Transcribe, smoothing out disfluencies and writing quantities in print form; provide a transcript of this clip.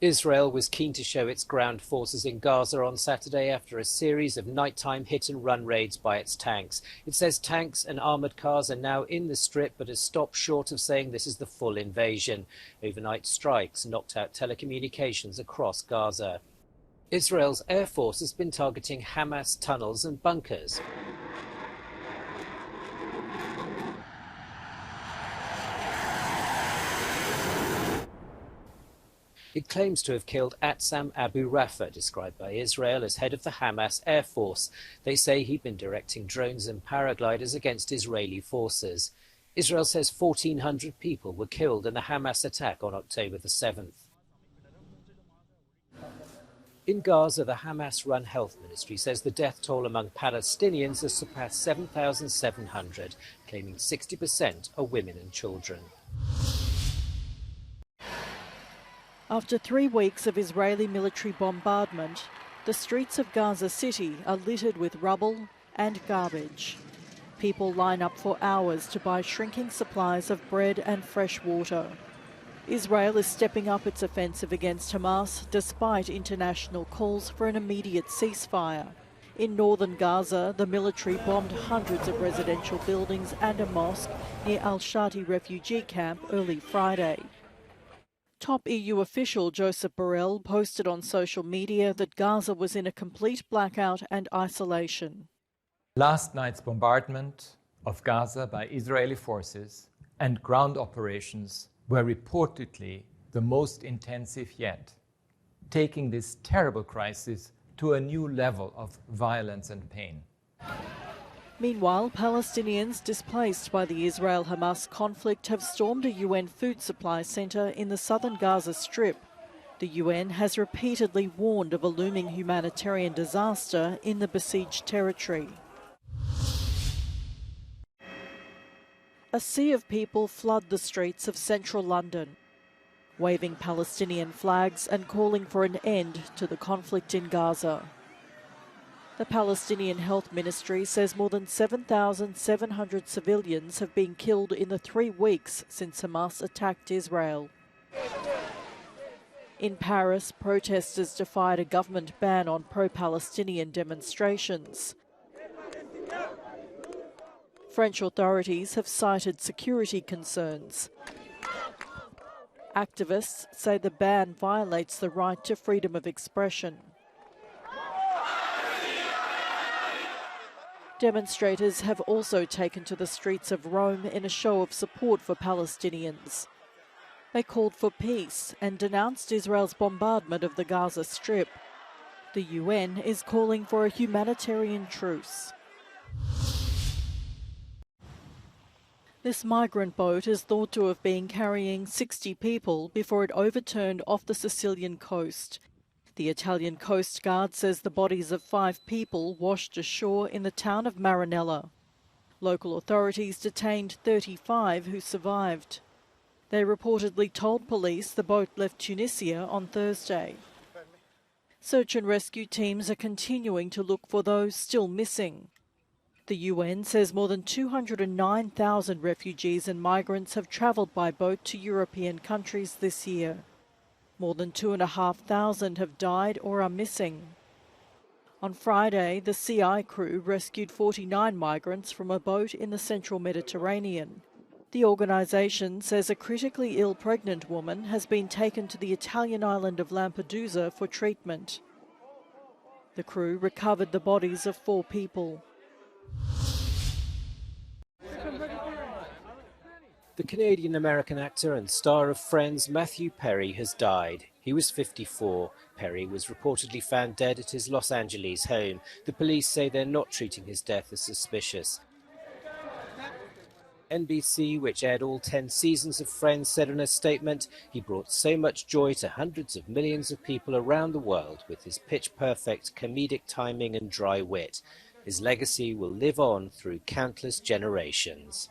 Israel was keen to show its ground forces in Gaza on Saturday after a series of nighttime hit-and-run raids by its tanks. It says tanks and armoured cars are now in the strip, but has stopped short of saying this is the full invasion. Overnight strikes knocked out telecommunications across Gaza. Israel's Air Force has been targeting Hamas tunnels and bunkers. It claims to have killed Atsam Abu Rafa, described by Israel as head of the Hamas Air Force. They say he'd been directing drones and paragliders against Israeli forces. Israel says 1,400 people were killed in the Hamas attack on October the 7th. In Gaza, the Hamas-run health ministry says the death toll among Palestinians has surpassed 7,700, claiming 60% are women and children. After 3 weeks of Israeli military bombardment, the streets of Gaza City are littered with rubble and garbage. People line up for hours to buy shrinking supplies of bread and fresh water. Israel is stepping up its offensive against Hamas despite international calls for an immediate ceasefire. In northern Gaza, the military bombed hundreds of residential buildings and a mosque near Al-Shati refugee camp early Friday. Top EU official Joseph Borrell posted on social media that Gaza was in a complete blackout and isolation. Last night's bombardment of Gaza by Israeli forces and ground operations were reportedly the most intensive yet, taking this terrible crisis to a new level of violence and pain. Meanwhile, Palestinians displaced by the Israel-Hamas conflict have stormed a UN food supply centre in the southern Gaza Strip. The UN has repeatedly warned of a looming humanitarian disaster in the besieged territory. A sea of people flood the streets of central London, waving Palestinian flags and calling for an end to the conflict in Gaza. The Palestinian Health Ministry says more than 7,700 civilians have been killed in the 3 weeks since Hamas attacked Israel. In Paris, protesters defied a government ban on pro-Palestinian demonstrations. French authorities have cited security concerns. Activists say the ban violates the right to freedom of expression. Demonstrators have also taken to the streets of Rome in a show of support for Palestinians. They called for peace and denounced Israel's bombardment of the Gaza Strip. The UN is calling for a humanitarian truce. This migrant boat is thought to have been carrying 60 people before it overturned off the Sicilian coast. The Italian Coast Guard says the bodies of 5 people washed ashore in the town of Maranello. Local authorities detained 35 who survived. They reportedly told police the boat left Tunisia on Thursday. Search and rescue teams are continuing to look for those still missing. The UN says more than 209,000 refugees and migrants have travelled by boat to European countries this year. More than 2,500 have died or are missing. On Friday, the CI crew rescued 49 migrants from a boat in the central Mediterranean. The organisation says a critically ill pregnant woman has been taken to the Italian island of Lampedusa for treatment. The crew recovered the bodies of 4 people. The Canadian-American actor and star of Friends, Matthew Perry, has died. He was 54. Perry was reportedly found dead at his Los Angeles home. The police say they're not treating his death as suspicious. NBC, which aired all 10 seasons of Friends, said in a statement, he brought so much joy to hundreds of millions of people around the world with his pitch-perfect comedic timing and dry wit. His legacy will live on through countless generations.